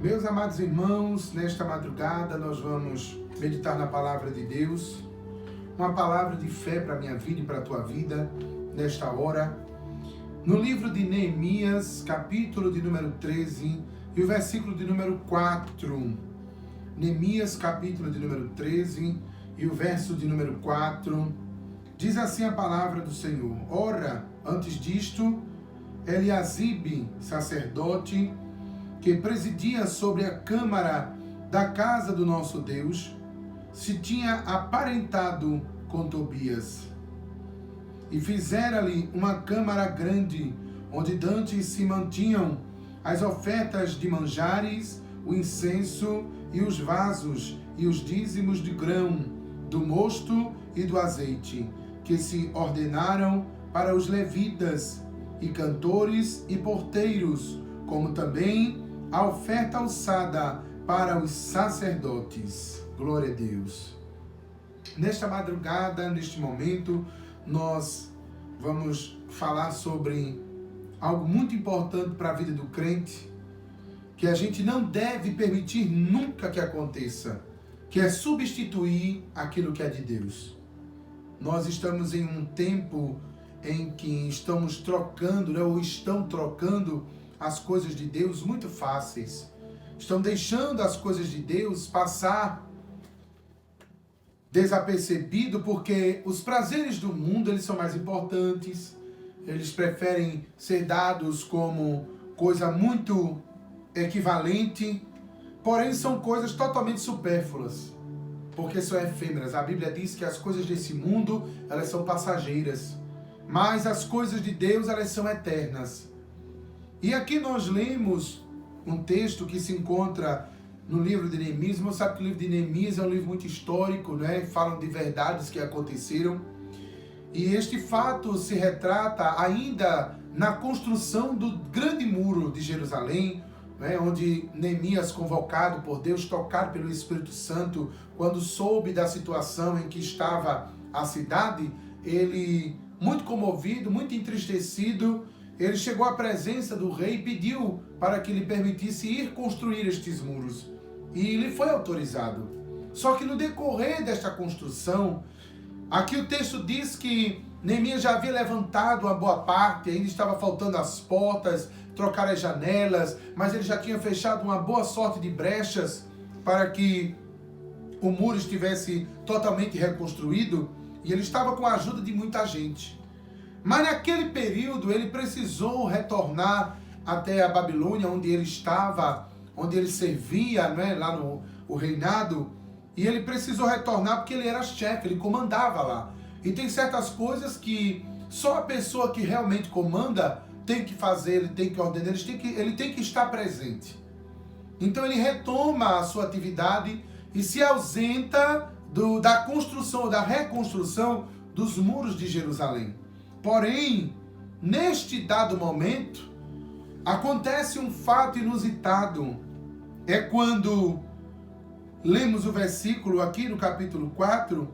Meus amados irmãos, nesta madrugada nós vamos meditar na palavra de Deus, uma palavra de fé para a minha vida e para a tua vida, nesta hora. No livro de Neemias, capítulo de número 13 e o versículo de número 4. Neemias, capítulo de número 13 e o verso de número 4. Diz assim a palavra do Senhor: Ora, antes disto, Eliasibe, sacerdote, que presidia sobre a câmara da casa do nosso Deus, se tinha aparentado com Tobias. E fizera-lhe uma câmara grande, onde dantes se mantinham as ofertas de manjares, o incenso e os vasos, e os dízimos de grão, do mosto e do azeite, que se ordenaram para os levitas, e cantores e porteiros, como também a oferta alçada para os sacerdotes. Glória a Deus. Nesta madrugada, neste momento, nós vamos falar sobre algo muito importante para a vida do crente, que a gente não deve permitir nunca que aconteça, que é substituir aquilo que é de Deus. Nós estamos em um tempo em que estamos trocando, ou estão trocando as coisas de Deus muito fáceis. Estão deixando as coisas de Deus passar desapercebido, porque os prazeres do mundo, eles são mais importantes. Eles preferem ser dados como coisa muito equivalente, porém são coisas totalmente supérfluas, porque são efêmeras. A Bíblia diz que as coisas desse mundo, elas são passageiras, mas as coisas de Deus, elas são eternas. E aqui nós lemos um texto que se encontra no livro de Neemias. Você sabe que o livro de Neemias é um livro muito histórico, né? Falam de verdades que aconteceram. E este fato se retrata ainda na construção do grande muro de Jerusalém, né? Onde Neemias, convocado por Deus, tocado pelo Espírito Santo, quando soube da situação em que estava a cidade, ele, muito comovido, muito entristecido, ele chegou à presença do rei e pediu para que lhe permitisse ir construir estes muros. E lhe foi autorizado. Só que no decorrer desta construção, aqui o texto diz que Neemias já havia levantado uma boa parte, ainda estava faltando as portas, trocar as janelas, mas ele já tinha fechado uma boa sorte de brechas para que o muro estivesse totalmente reconstruído, e ele estava com a ajuda de muita gente. Mas naquele período ele precisou retornar até a Babilônia, onde ele estava, onde ele servia, né, lá no reinado, e ele precisou retornar porque ele era chefe, ele comandava lá. E tem certas coisas que só a pessoa que realmente comanda tem que fazer, ele tem que ordenar, ele tem que estar presente. Então ele retoma a sua atividade e se ausenta da construção, da reconstrução dos muros de Jerusalém. Porém, neste dado momento, acontece um fato inusitado. É quando lemos o versículo aqui no capítulo 4,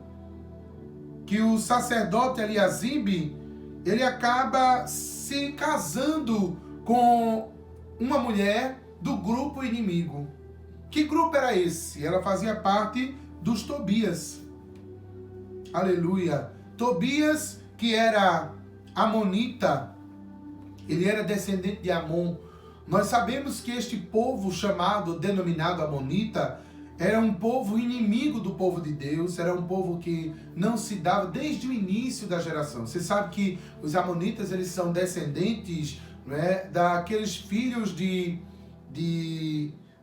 que o sacerdote Eliasibe, ele acaba se casando com uma mulher do grupo inimigo. Que grupo era esse? Ela fazia parte dos Tobias. Aleluia! Tobias, que era amonita, ele era descendente de Amon. Nós sabemos que este povo denominado amonita, era um povo inimigo do povo de Deus, era um povo que não se dava desde o início da geração. Você sabe que os amonitas, eles são descendentes, né, daqueles filhos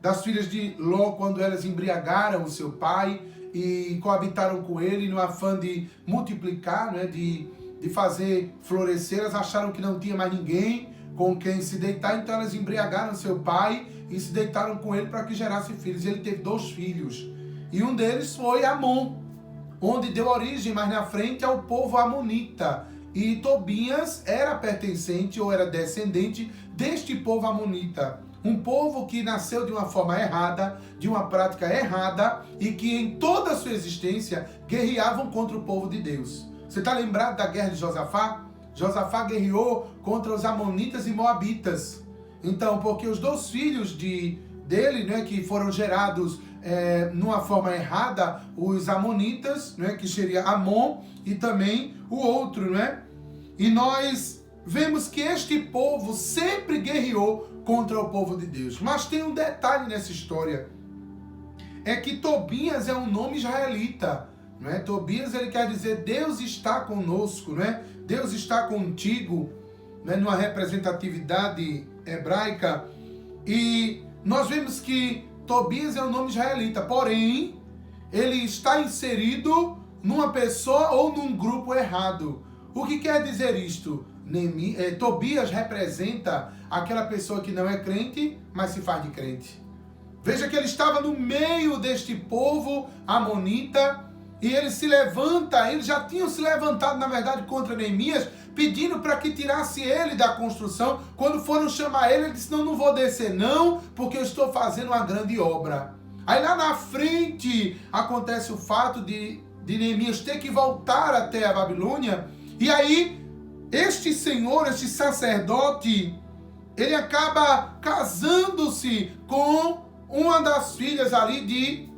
das filhas de Ló, quando elas embriagaram o seu pai e coabitaram com ele no afã de multiplicar, né, de fazer florescer. Elas acharam que não tinha mais ninguém com quem se deitar, então elas embriagaram seu pai e se deitaram com ele para que gerasse filhos. Ele teve 2 filhos, e um deles foi Amon, onde deu origem mais na frente ao povo amonita. E Tobias era pertencente ou era descendente deste povo amonita. Um povo que nasceu de uma forma errada, de uma prática errada, e que em toda a sua existência guerreavam contra o povo de Deus. Você está lembrado da guerra de Josafá? Josafá guerreou contra os amonitas e moabitas. Então, porque os 2 filhos dele, né, que foram gerados numa forma errada, os amonitas, né, que seria Amon, e também o outro, né? E nós vemos que este povo sempre guerreou contra o povo de Deus. Mas tem um detalhe nessa história, é que Tobias é um nome israelita, né? Tobias, ele quer dizer Deus está conosco, né? Deus está contigo, né? Numa representatividade hebraica. E nós vemos que Tobias é um nome israelita, porém, ele está inserido numa pessoa ou num grupo errado. O que quer dizer isto? Tobias representa aquela pessoa que não é crente, mas se faz de crente. Veja que ele estava no meio deste povo amonita, e ele se levanta, eles já tinham se levantado, na verdade, contra Neemias, pedindo para que tirasse ele da construção. Quando foram chamar ele, ele disse, não vou descer não, porque eu estou fazendo uma grande obra. Aí lá na frente, acontece o fato de Neemias ter que voltar até a Babilônia, e aí, este senhor, este sacerdote, ele acaba casando-se com uma das filhas ali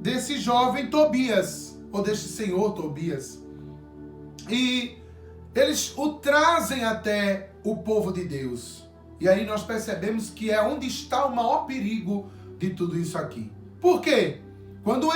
desse jovem Tobias, ou deste senhor Tobias. E eles o trazem até o povo de Deus. E aí nós percebemos que é onde está o maior perigo de tudo isso aqui. Por quê? Quando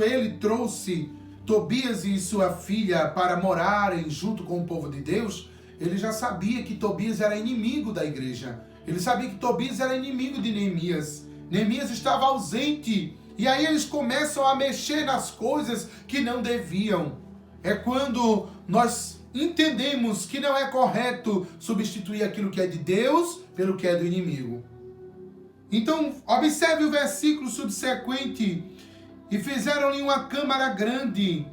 ele trouxe Tobias e sua filha para morarem junto com o povo de Deus, ele já sabia que Tobias era inimigo da igreja. Ele sabia que Tobias era inimigo de Neemias. Neemias estava ausente. E aí eles começam a mexer nas coisas que não deviam. É quando nós entendemos que não é correto substituir aquilo que é de Deus pelo que é do inimigo. Então, observe o versículo subsequente. E fizeram-lhe uma câmara grande,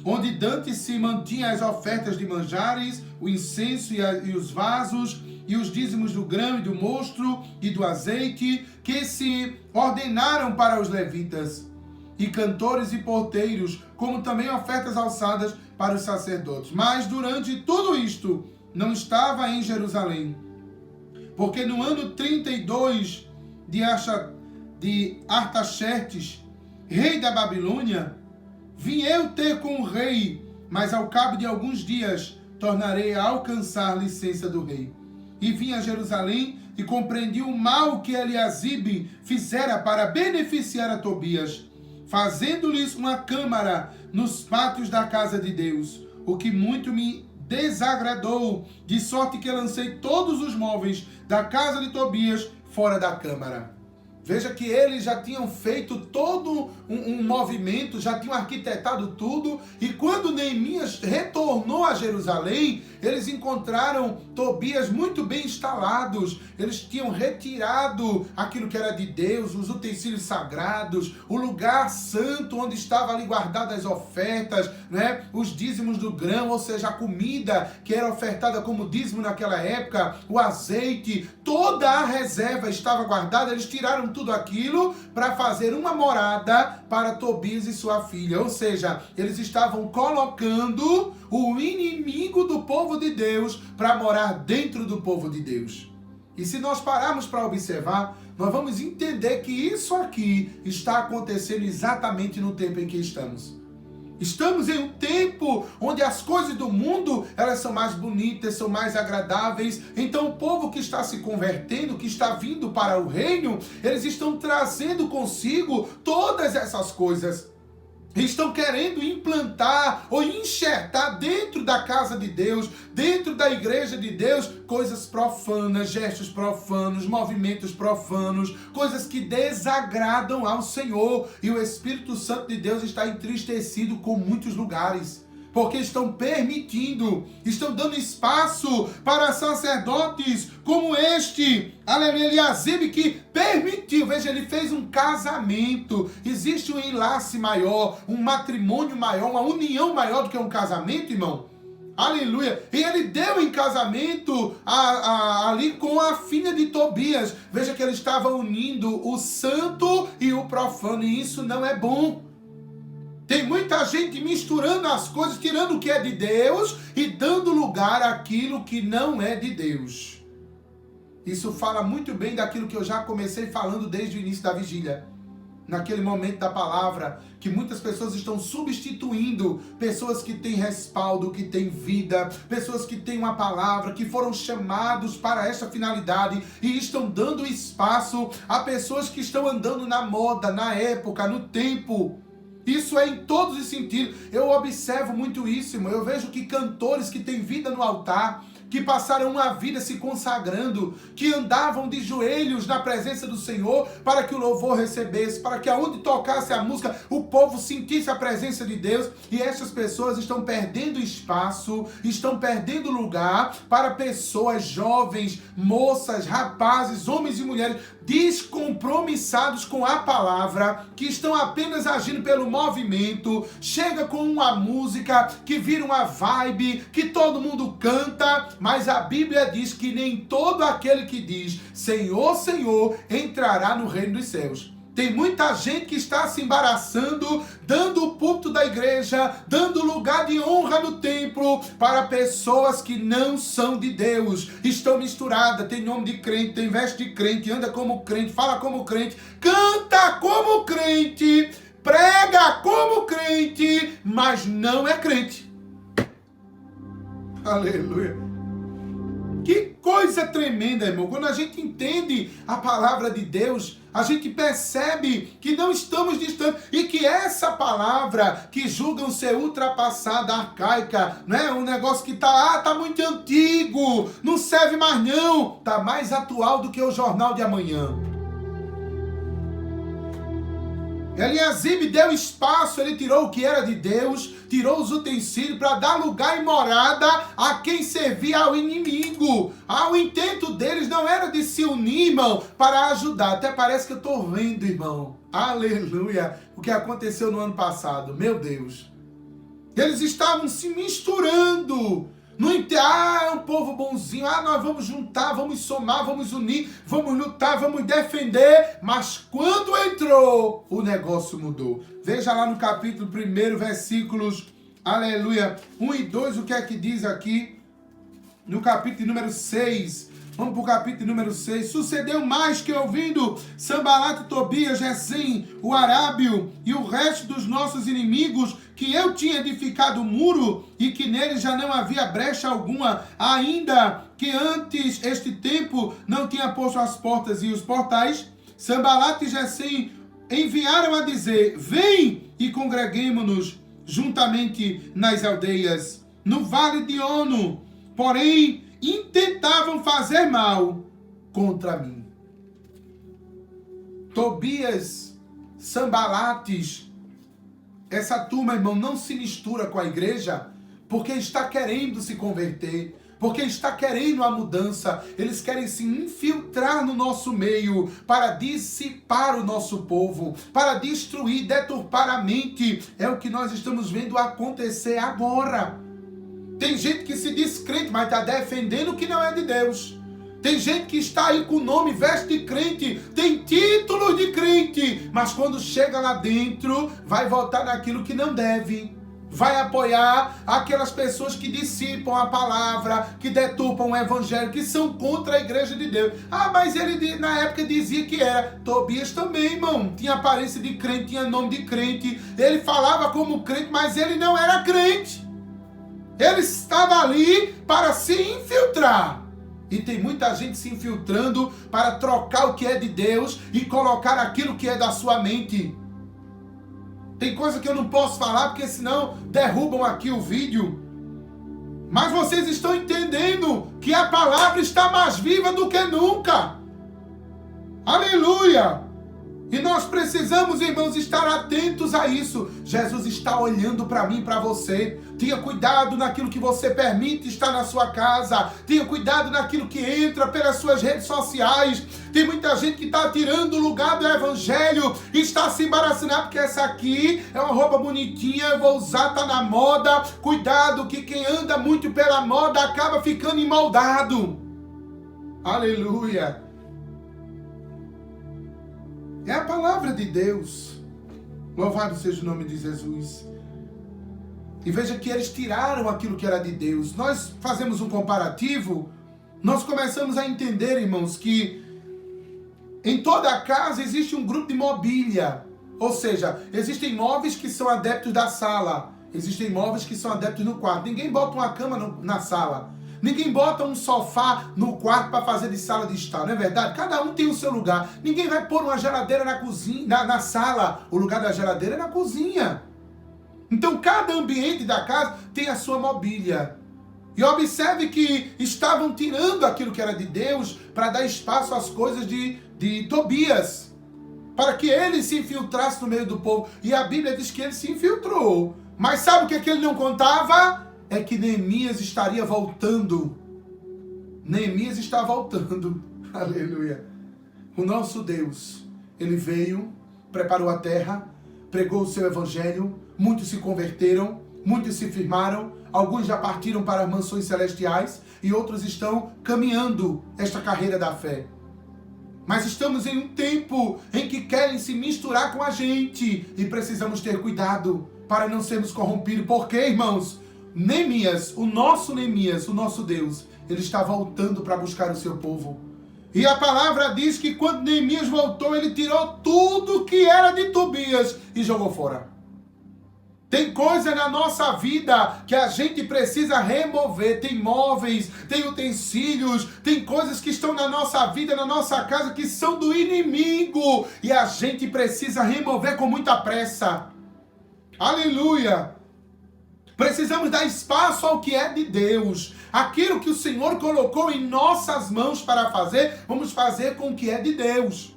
onde dantes se mantinha as ofertas de manjares, o incenso e os vasos, e os dízimos do grão e do mosto e do azeite, que se ordenaram para os levitas, e cantores e porteiros, como também ofertas alçadas para os sacerdotes. Mas durante tudo isto, não estava em Jerusalém, porque no ano 32 de Artaxerxes, rei da Babilônia, vim eu ter com o rei, mas ao cabo de alguns dias tornarei a alcançar licença do rei. E vim a Jerusalém e compreendi o mal que Eliasibe fizera para beneficiar a Tobias, fazendo-lhes uma câmara nos pátios da casa de Deus, o que muito me desagradou, de sorte que lancei todos os móveis da casa de Tobias fora da câmara. Veja que eles já tinham feito todo um movimento, já tinham arquitetado tudo, e quando Neemias retornou a Jerusalém, eles encontraram Tobias muito bem instalados. Eles tinham retirado aquilo que era de Deus, os utensílios sagrados, o lugar santo onde estavam ali guardadas as ofertas, né? Os dízimos do grão, ou seja, a comida que era ofertada como dízimo naquela época, o azeite, toda a reserva estava guardada. Eles tiraram tudo aquilo para fazer uma morada para Tobias e sua filha. Ou seja, eles estavam colocando o inimigo do povo de Deus para morar dentro do povo de Deus. E se nós pararmos para observar, nós vamos entender que isso aqui está acontecendo exatamente no tempo em que estamos. Estamos em um tempo onde as coisas do mundo, elas são mais bonitas, são mais agradáveis. Então o povo que está se convertendo, que está vindo para o reino, eles estão trazendo consigo todas essas coisas. Estão querendo implantar ou enxertar dentro da casa de Deus, dentro da igreja de Deus, coisas profanas, gestos profanos, movimentos profanos, coisas que desagradam ao Senhor. E o Espírito Santo de Deus está entristecido com muitos lugares, porque estão permitindo, estão dando espaço para sacerdotes como este, Eliasibe, que permitiu. Veja, ele fez um casamento. Existe um enlace maior, um matrimônio maior, uma união maior do que um casamento, irmão. Aleluia. E ele deu em casamento ali com a filha de Tobias. Veja que ele estava unindo o santo e o profano, e isso não é bom. Tem muita gente misturando as coisas, tirando o que é de Deus e dando lugar àquilo que não é de Deus. Isso fala muito bem daquilo que eu já comecei falando desde o início da vigília. Naquele momento da palavra, que muitas pessoas estão substituindo pessoas que têm respaldo, que têm vida, pessoas que têm uma palavra, que foram chamados para esta finalidade e estão dando espaço a pessoas que estão andando na moda, na época, no tempo. Isso é em todos os sentidos. Eu observo muito isso, irmão. Eu vejo que cantores que têm vida no altar, que passaram uma vida se consagrando, que andavam de joelhos na presença do Senhor para que o louvor recebesse, para que aonde tocasse a música, o povo sentisse a presença de Deus. E essas pessoas estão perdendo espaço, estão perdendo lugar para pessoas jovens, moças, rapazes, homens e mulheres descompromissados com a palavra, que estão apenas agindo pelo movimento, chega com uma música que vira uma vibe, que todo mundo canta, mas a Bíblia diz que nem todo aquele que diz Senhor, Senhor, entrará no reino dos céus. Tem muita gente que está se embaraçando, dando o púlpito da igreja, dando lugar de honra no templo para pessoas que não são de Deus. Estão misturadas, tem nome de crente, tem veste de crente, anda como crente, fala como crente, canta como crente, prega como crente, mas não é crente. Aleluia. Que coisa tremenda, irmão. Quando a gente entende a palavra de Deus, a gente percebe que não estamos distantes e que essa palavra que julgam ser ultrapassada, arcaica, não é um negócio que tá muito antigo, não serve mais não, tá mais atual do que o jornal de amanhã. Eliasibe deu espaço, ele tirou o que era de Deus, tirou os utensílios para dar lugar e morada a quem servia ao inimigo. O intento deles não era de se unir, irmão, para ajudar. Até parece que eu estou vendo, irmão. Aleluia. O que aconteceu no ano passado. Meu Deus. Eles estavam se misturando. É um povo bonzinho, nós vamos juntar, vamos somar, vamos unir, vamos lutar, vamos defender, mas quando entrou, o negócio mudou. Veja lá no capítulo 1, versículos, aleluia, 1 e 2, o que é que diz aqui, no capítulo número 6, vamos para o capítulo número 6, sucedeu mais que ouvindo Sanbalate, Tobias, Gesem, o Arábio e o resto dos nossos inimigos, que eu tinha edificado o muro e que nele já não havia brecha alguma, ainda que antes este tempo não tinha posto as portas e os portais, Sanbalate e Gesem enviaram a dizer, vem e congreguemo-nos juntamente nas aldeias, no vale de Ono, porém intentavam fazer mal contra mim. Tobias, Sanbalates, essa turma, irmão, não se mistura com a igreja porque está querendo se converter, porque está querendo a mudança. Eles querem se infiltrar no nosso meio para dissipar o nosso povo, para destruir, deturpar a mente. É o que nós estamos vendo acontecer agora. Tem gente que se diz crente, mas está defendendo o que não é de Deus. Tem gente que está aí com o nome, veste de crente, tem título de crente, mas quando chega lá dentro, vai votar naquilo que não deve. Vai apoiar aquelas pessoas que dissipam a palavra, que deturpam o evangelho, que são contra a igreja de Deus. Mas ele na época dizia que era. Tobias também, irmão, tinha aparência de crente, tinha nome de crente. Ele falava como crente, mas ele não era crente. Ele estava ali para se infiltrar. E tem muita gente se infiltrando para trocar o que é de Deus e colocar aquilo que é da sua mente. Tem coisa que eu não posso falar porque senão derrubam aqui o vídeo. Mas vocês estão entendendo que a palavra está mais viva do que nunca. Aleluia! E nós precisamos, irmãos, estar atentos a isso. Jesus está olhando para mim e para você. Tenha cuidado naquilo que você permite estar na sua casa. Tenha cuidado naquilo que entra pelas suas redes sociais. Tem muita gente que está tirando o lugar do evangelho e está se embaraçando. Porque essa aqui é uma roupa bonitinha, eu vou usar, está na moda. Cuidado que quem anda muito pela moda acaba ficando emoldado. Aleluia! É a palavra de Deus. Louvado seja o nome de Jesus. E veja que eles tiraram aquilo que era de Deus. Nós fazemos um comparativo nós começamos a entender, irmãos, que em toda a casa existe um grupo de mobília. Ou seja, existem móveis que são adeptos da sala, existem móveis que são adeptos no quarto. Ninguém bota uma cama na sala. Ninguém bota um sofá no quarto para fazer de sala de estar, não é verdade? Cada um tem o seu lugar. Ninguém vai pôr uma geladeira na cozinha, na sala. O lugar da geladeira é na cozinha. Então, cada ambiente da casa tem a sua mobília. E observe que estavam tirando aquilo que era de Deus para dar espaço às coisas de Tobias, para que ele se infiltrasse no meio do povo. E a Bíblia diz que ele se infiltrou. Mas sabe o que ele não contava? É que Neemias estaria voltando. Neemias está voltando. Aleluia. O nosso Deus, ele veio, preparou a terra, pregou o seu evangelho, muitos se converteram, muitos se firmaram, alguns já partiram para as mansões celestiais e outros estão caminhando esta carreira da fé. Mas estamos em um tempo em que querem se misturar com a gente e precisamos ter cuidado para não sermos corrompidos. Porque, irmãos, Neemias, o nosso Deus, ele está voltando para buscar o seu povo. E a palavra diz que quando Neemias voltou, ele tirou tudo que era de Tobias e jogou fora. Tem coisa na nossa vida que a gente precisa remover. Tem móveis, tem utensílios, tem coisas que estão na nossa vida, na nossa casa, que são do inimigo. E a gente precisa remover com muita pressa. Aleluia! Precisamos dar espaço ao que é de Deus. Aquilo que o Senhor colocou em nossas mãos para fazer, vamos fazer com o que é de Deus.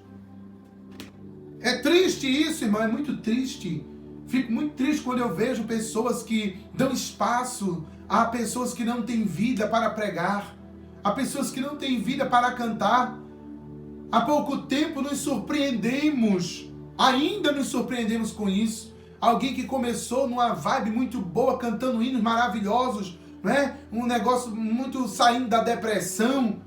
É triste isso, irmão, é muito triste. Fico muito triste quando eu vejo pessoas que dão espaço a pessoas que não têm vida para pregar, a pessoas que não têm vida para cantar. Há pouco tempo ainda nos surpreendemos com isso. Alguém que começou numa vibe muito boa, cantando hinos maravilhosos, né? Um negócio muito saindo da depressão,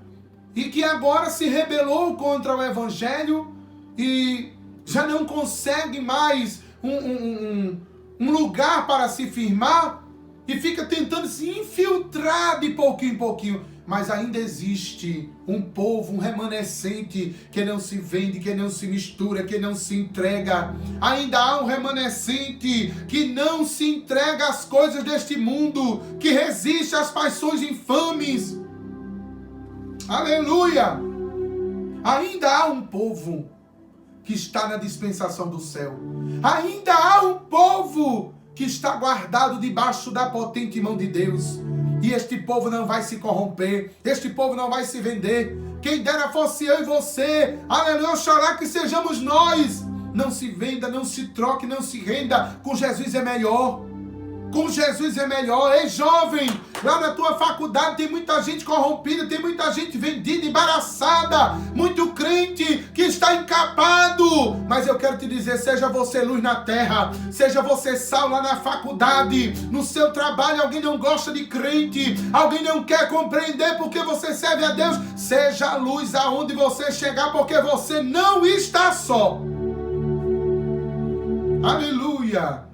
e que agora se rebelou contra o evangelho e já não consegue mais um lugar para se firmar e fica tentando se infiltrar de pouquinho em pouquinho. Mas ainda existe um povo, um remanescente que não se vende, que não se mistura, que não se entrega. Ainda há um remanescente que não se entrega às coisas deste mundo, que resiste às paixões infames. Aleluia! Ainda há um povo que está na dispensação do céu. Ainda há um povo que está guardado debaixo da potente mão de Deus. E este povo não vai se corromper. Este povo não vai se vender. Quem dera fosse eu e você. Aleluia, oxalá que sejamos nós. Não se venda, não se troque, não se renda. Com Jesus é melhor. Com Jesus é melhor. Ei, jovem, lá na tua faculdade tem muita gente corrompida, tem muita gente vendida, embaraçada, muito crente que está encapado. Mas eu quero te dizer, seja você luz na terra, seja você sal lá na faculdade, no seu trabalho alguém não gosta de crente, alguém não quer compreender porque você serve a Deus, seja a luz aonde você chegar, porque você não está só. Aleluia!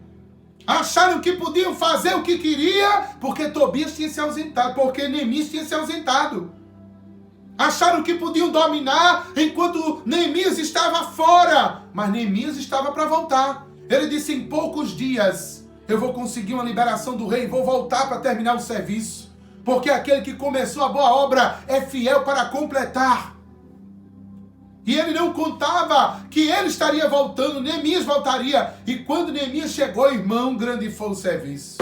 Acharam que podiam fazer o que queria porque Tobias tinha se ausentado, porque Neemias tinha se ausentado. Acharam que podiam dominar enquanto Neemias estava fora, mas Neemias estava para voltar. Ele disse, em poucos dias eu vou conseguir uma liberação do rei, vou voltar para terminar o serviço, porque aquele que começou a boa obra é fiel para completar. E ele não contava que ele estaria voltando, Neemias voltaria. E quando Neemias chegou, irmão, grande foi o serviço.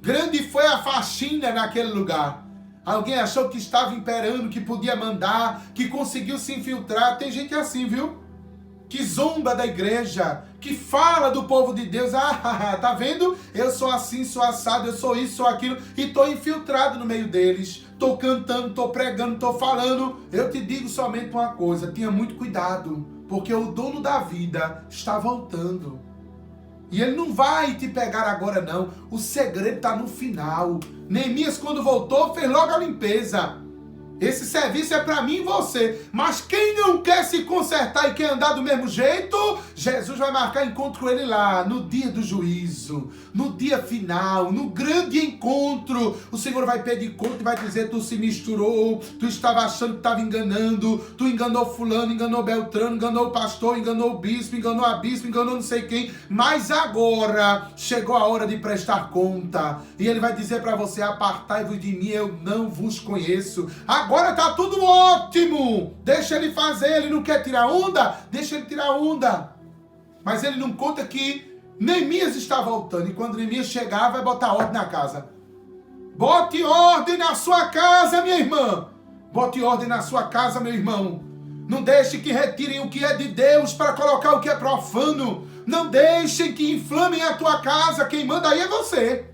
Grande foi a faxina naquele lugar. Alguém achou que estava imperando, que podia mandar, que conseguiu se infiltrar. Tem gente assim, viu? Que zomba da igreja, que fala do povo de Deus. Tá vendo? Eu sou assim, sou assado, eu sou isso, sou aquilo. E estou infiltrado no meio deles. Estou cantando, estou pregando, estou falando. Eu te digo somente uma coisa, tenha muito cuidado, porque o dono da vida está voltando. E ele não vai te pegar agora não. O segredo está no final. Neemias, quando voltou, fez logo a limpeza. Esse serviço é para mim e você. Mas quem não quer se consertar e quer andar do mesmo jeito, Jesus vai marcar encontro com ele lá, no dia do juízo, no dia final, no grande encontro. O Senhor vai pedir conta e vai dizer: tu se misturou, tu estava achando que estava enganando, tu enganou fulano, enganou Beltrano, enganou o pastor, enganou o bispo, enganou a bispo, enganou não sei quem. Mas agora chegou a hora de prestar conta. E ele vai dizer para você: apartai-vos de mim, eu não vos conheço. Agora tá tudo ótimo. Deixa ele fazer. Ele não quer tirar onda? Deixa ele tirar onda. Mas ele não conta que Neemias está voltando. E quando Neemias chegar, vai botar ordem na casa. Bote ordem na sua casa, minha irmã. Bote ordem na sua casa, meu irmão. Não deixe que retirem o que é de Deus para colocar o que é profano. Não deixem que inflamem a tua casa. Quem manda aí é você.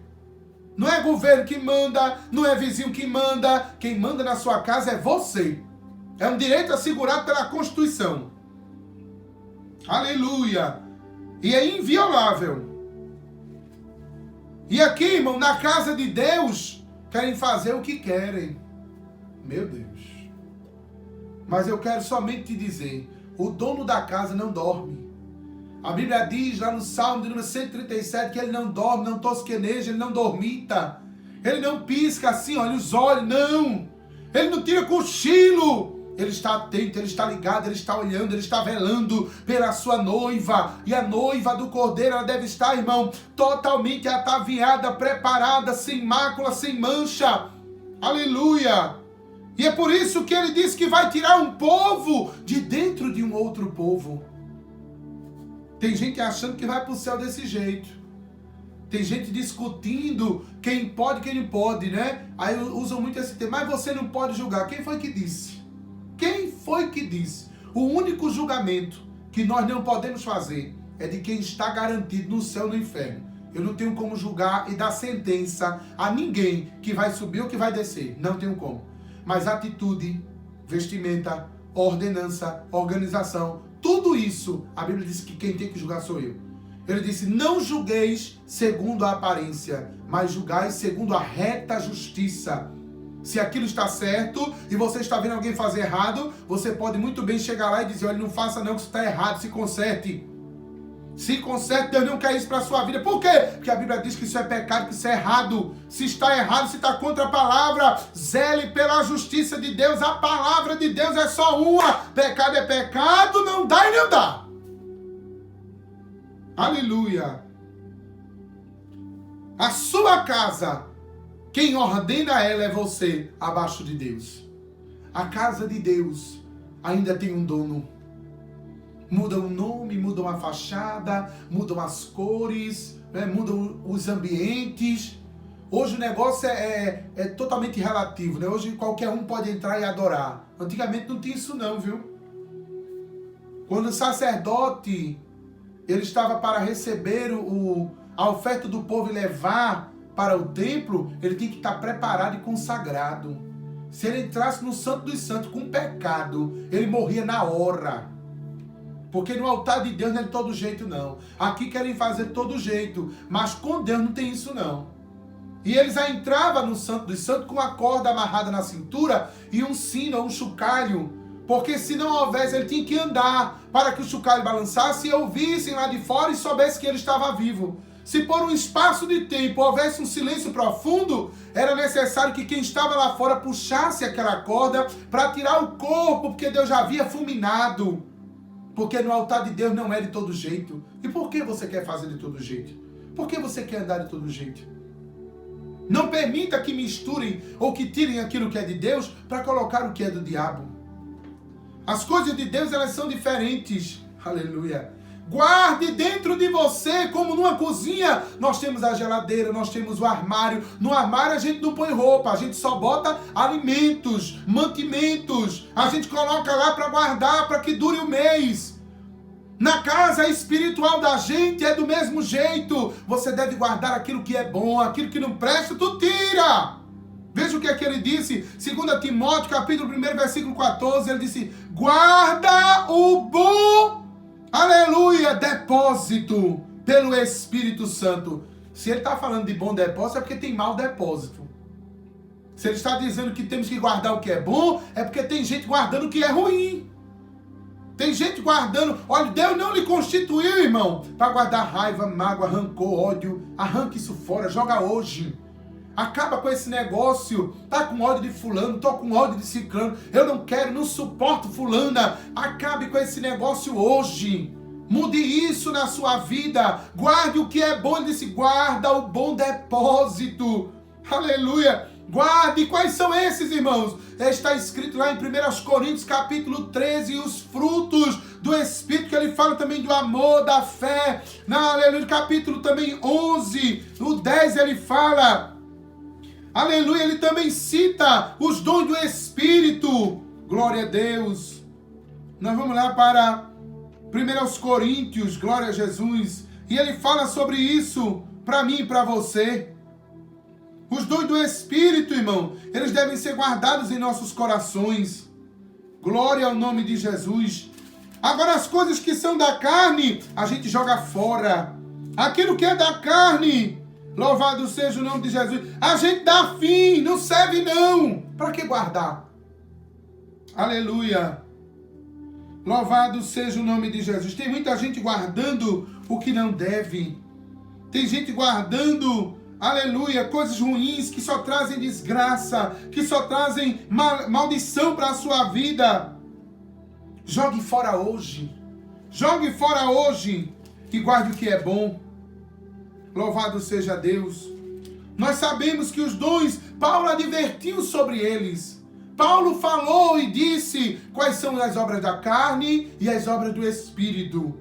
Não é governo que manda, não é vizinho que manda. Quem manda na sua casa é você. É um direito assegurado pela Constituição. Aleluia. E é inviolável. E aqui, irmão, na casa de Deus, querem fazer o que querem. Meu Deus. Mas eu quero somente te dizer, o dono da casa não dorme. A Bíblia diz lá no Salmo de número 137 que ele não dorme, não tosqueneja, ele não dormita. Ele não pisca assim, olha os olhos, não. Ele não tira cochilo. Ele está atento, ele está ligado, ele está olhando, ele está velando pela sua noiva. E a noiva do Cordeiro, ela deve estar, irmão, totalmente ataviada, preparada, sem mácula, sem mancha. Aleluia. E é por isso que ele disse que vai tirar um povo de dentro de um outro povo. Tem gente achando que vai para o céu desse jeito. Tem gente discutindo quem pode e quem não pode, né? Aí usam muito esse termo. Mas você não pode julgar. Quem foi que disse? Quem foi que disse? O único julgamento que nós não podemos fazer é de quem está garantido no céu ou no inferno. Eu não tenho como julgar e dar sentença a ninguém que vai subir ou que vai descer. Não tenho como. Mas atitude, vestimenta, ordenança, organização, tudo isso, a Bíblia diz que quem tem que julgar sou eu. Ele disse: não julgueis segundo a aparência, mas julgais segundo a reta justiça. Se aquilo está certo e você está vendo alguém fazer errado, você pode muito bem chegar lá e dizer: olha, não faça não, que isso está errado, se conserte. Se conserte, Deus não quer isso para a sua vida. Por quê? Porque a Bíblia diz que isso é pecado, que isso é errado. Se está errado, se está contra a palavra, zele pela justiça de Deus. A palavra de Deus é só uma. Pecado é pecado, não dá e não dá. Aleluia. A sua casa, quem ordena ela é você, abaixo de Deus. A casa de Deus ainda tem um dono. Mudam o nome, mudam a fachada, mudam as cores, né? Mudam os ambientes. Hoje o negócio é totalmente relativo, né? Hoje qualquer um pode entrar e adorar. Antigamente não tinha isso não, viu? Quando o sacerdote ele estava para receber a oferta do povo e levar para o templo, ele tinha que estar preparado e consagrado. Se ele entrasse no Santo dos Santos com pecado, ele morria na hora. Porque no altar de Deus não é de todo jeito, não. Aqui querem fazer de todo jeito, mas com Deus não tem isso, não. E eles já entravam no Santo dos Santos com a corda amarrada na cintura e um sino ou um chocalho. Porque se não houvesse, ele tinha que andar para que o chocalho balançasse e ouvissem lá de fora e soubesse que ele estava vivo. Se por um espaço de tempo houvesse um silêncio profundo, era necessário que quem estava lá fora puxasse aquela corda para tirar o corpo, porque Deus já havia fulminado. Porque no altar de Deus não é de todo jeito. E por que você quer fazer de todo jeito? Por que você quer andar de todo jeito? Não permita que misturem ou que tirem aquilo que é de Deus para colocar o que é do diabo. As coisas de Deus, elas são diferentes. Aleluia. Guarde dentro de você, como numa cozinha, nós temos a geladeira, nós temos o armário. No armário a gente não põe roupa, a gente só bota alimentos, mantimentos. A gente coloca lá para guardar, para que dure o mês. Na casa espiritual da gente é do mesmo jeito. Você deve guardar aquilo que é bom, aquilo que não presta, tu tira. Veja o que é que ele disse, 2 Timóteo, capítulo 1, versículo 14, ele disse: guarda o bom, aleluia, depósito pelo Espírito Santo. Se ele está falando de bom depósito, é porque tem mau depósito. Se ele está dizendo que temos que guardar o que é bom, é porque tem gente guardando o que é ruim. Tem gente guardando... Olha, Deus não lhe constituiu, irmão, para guardar raiva, mágoa, rancor, ódio. Arranque isso fora, joga hoje. Acaba com esse negócio. Tá com ódio de fulano, tô com ódio de ciclano. Eu não quero, não suporto fulana. Acabe com esse negócio hoje. Mude isso na sua vida. Guarde o que é bom. Ele disse, guarda o bom depósito. Aleluia. Guarde. Quais são esses, irmãos? Está escrito lá em 1 Coríntios capítulo 13, os frutos do Espírito, que ele fala também do amor, da fé. Aleluia. Capítulo também 11, no 10 ele fala... Aleluia, ele também cita os dons do Espírito. Glória a Deus. Nós vamos lá para 1 Coríntios, glória a Jesus. E ele fala sobre isso para mim e para você. Os dons do Espírito, irmão, eles devem ser guardados em nossos corações. Glória ao nome de Jesus. Agora, as coisas que são da carne, a gente joga fora. Aquilo que é da carne... Louvado seja o nome de Jesus. A gente dá fim, não serve não. Para que guardar? Aleluia. Louvado seja o nome de Jesus. Tem muita gente guardando o que não deve. Tem gente guardando, aleluia, coisas ruins que só trazem desgraça, que só trazem maldição para a sua vida. Jogue fora hoje. Jogue fora hoje e guarde o que é bom. Louvado seja Deus. Nós sabemos que os dons, Paulo advertiu sobre eles. Paulo falou e disse quais são as obras da carne e as obras do Espírito.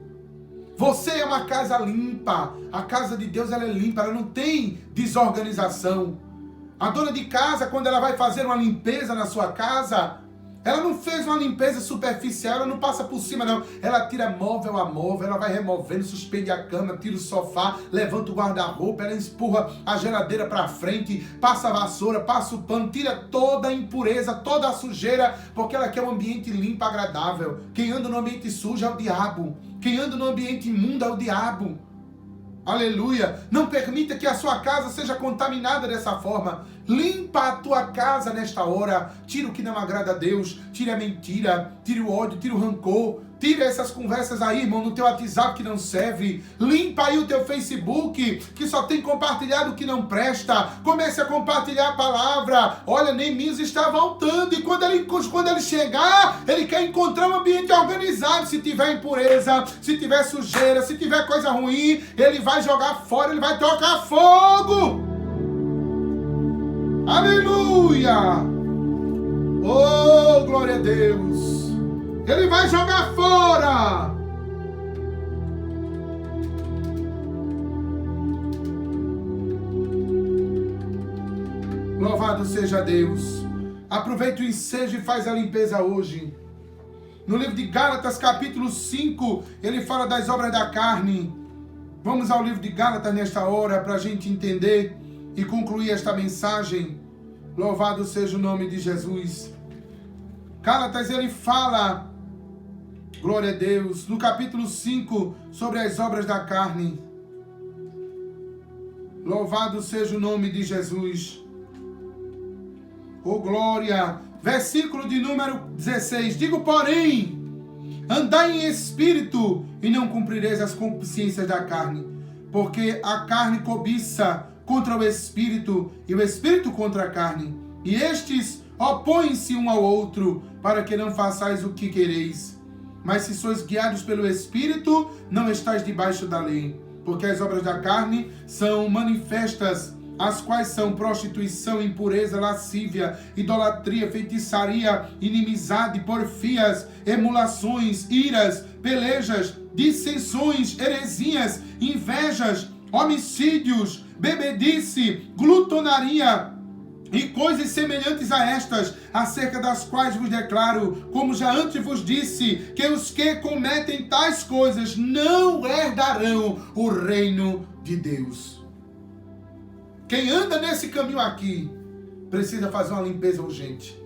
Você é uma casa limpa. A casa de Deus ela é limpa, ela não tem desorganização. A dona de casa, quando ela vai fazer uma limpeza na sua casa, ela não fez uma limpeza superficial, ela não passa por cima não. Ela tira móvel a móvel, ela vai removendo, suspende a cama, tira o sofá, levanta o guarda-roupa, ela empurra a geladeira para frente, passa a vassoura, passa o pano, tira toda a impureza, toda a sujeira, porque ela quer um ambiente limpo, agradável. Quem anda no ambiente sujo é o diabo. Quem anda no ambiente imundo é o diabo. Aleluia. Não permita que a sua casa seja contaminada dessa forma. Limpa a tua casa nesta hora. Tira o que não agrada a Deus. Tira a mentira. Tira o ódio. Tira o rancor. Tira essas conversas aí, irmão, no teu WhatsApp que não serve. Limpa aí o teu Facebook, que só tem compartilhado o que não presta. Comece a compartilhar a palavra. Olha, Neemias está voltando. E quando ele chegar, ele quer encontrar um ambiente organizado. Se tiver impureza, se tiver sujeira, se tiver coisa ruim, ele vai jogar fora, ele vai tocar fogo. Aleluia! Oh, glória a Deus! Ele vai jogar fora! Louvado seja Deus! Aproveita o ensejo e faz a limpeza hoje. No livro de Gálatas, capítulo 5, ele fala das obras da carne. Vamos ao livro de Gálatas nesta hora para a gente entender e concluir esta mensagem. Louvado seja o nome de Jesus. Gálatas, ele fala, glória a Deus, no capítulo 5, sobre as obras da carne. Louvado seja o nome de Jesus. Oh, glória. Versículo de número 16. Digo, porém, andai em espírito e não cumprireis as concupiscências da carne, porque a carne cobiça contra o espírito e o espírito contra a carne, e estes opõem-se um ao outro, para que não façais o que quereis. Mas se sois guiados pelo espírito, não estáis debaixo da lei, porque as obras da carne são manifestas, as quais são prostituição, impureza, lascívia, idolatria, feitiçaria, inimizade, porfias, emulações, iras, pelejas, dissensões, heresias, invejas, homicídios, bebedice, glutonaria e coisas semelhantes a estas, acerca das quais vos declaro, como já antes vos disse, que os que cometem tais coisas não herdarão o reino de Deus. Quem anda nesse caminho aqui precisa fazer uma limpeza urgente.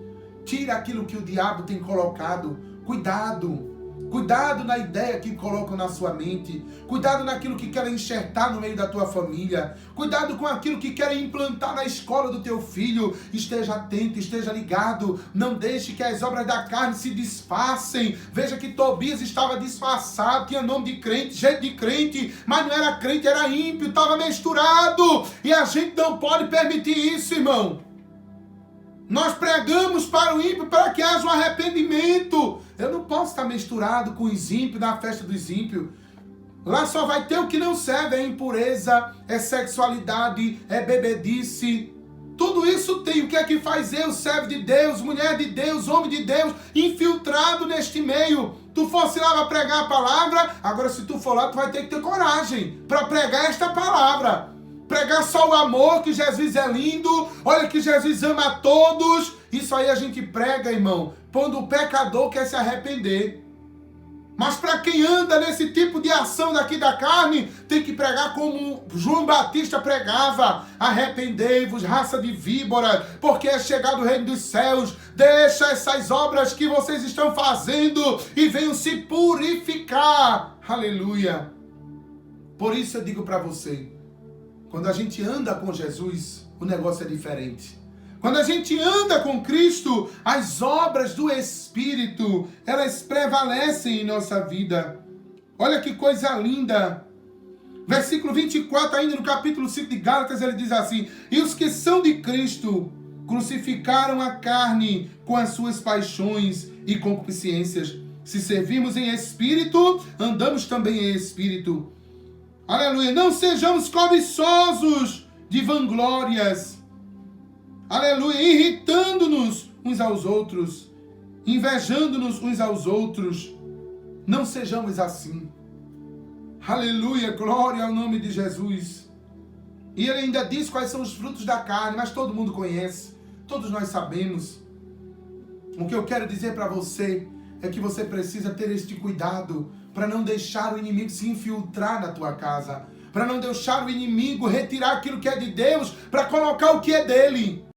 Tira aquilo que o diabo tem colocado. Cuidado. Cuidado na ideia que colocam na sua mente. Cuidado naquilo que querem enxertar no meio da tua família. Cuidado com aquilo que querem implantar na escola do teu filho. Esteja atento, esteja ligado. Não deixe que as obras da carne se disfarcem. Veja que Tobias estava disfarçado, tinha nome de crente, jeito de crente, mas não era crente, era ímpio, estava misturado. E a gente não pode permitir isso, irmão. Nós pregamos para o ímpio para que haja um arrependimento. Eu não posso estar misturado com os ímpios na festa dos ímpios. Lá só vai ter o que não serve, é impureza, é sexualidade, é bebedice. Tudo isso tem. O que é que faz eu, servo de Deus, mulher de Deus, homem de Deus, infiltrado neste meio? Tu fosse lá para pregar a palavra, agora se tu for lá, tu vai ter que ter coragem para pregar esta palavra. Pregar só o amor, que Jesus é lindo, olha que Jesus ama a todos. Isso aí a gente prega, irmão, quando o pecador quer se arrepender. Mas para quem anda nesse tipo de ação daqui da carne, tem que pregar como João Batista pregava: arrependei-vos, raça de víbora, porque é chegado o reino dos céus. Deixa essas obras que vocês estão fazendo e venham se purificar. Aleluia. Por isso eu digo para você, quando a gente anda com Jesus, o negócio é diferente. Quando a gente anda com Cristo, as obras do Espírito, elas prevalecem em nossa vida. Olha que coisa linda. Versículo 24, ainda no capítulo 5 de Gálatas, ele diz assim: e os que são de Cristo crucificaram a carne com as suas paixões e concupiscências. Se servimos em Espírito, andamos também em Espírito. Aleluia. Não sejamos cobiçosos de vanglórias. Aleluia. Irritando-nos uns aos outros. Invejando-nos uns aos outros. Não sejamos assim. Aleluia. Glória ao nome de Jesus. E ele ainda diz quais são os frutos da carne, mas todo mundo conhece. Todos nós sabemos. O que eu quero dizer para você é que você precisa ter este cuidado para não deixar o inimigo se infiltrar na tua casa, para não deixar o inimigo retirar aquilo que é de Deus para colocar o que é dele.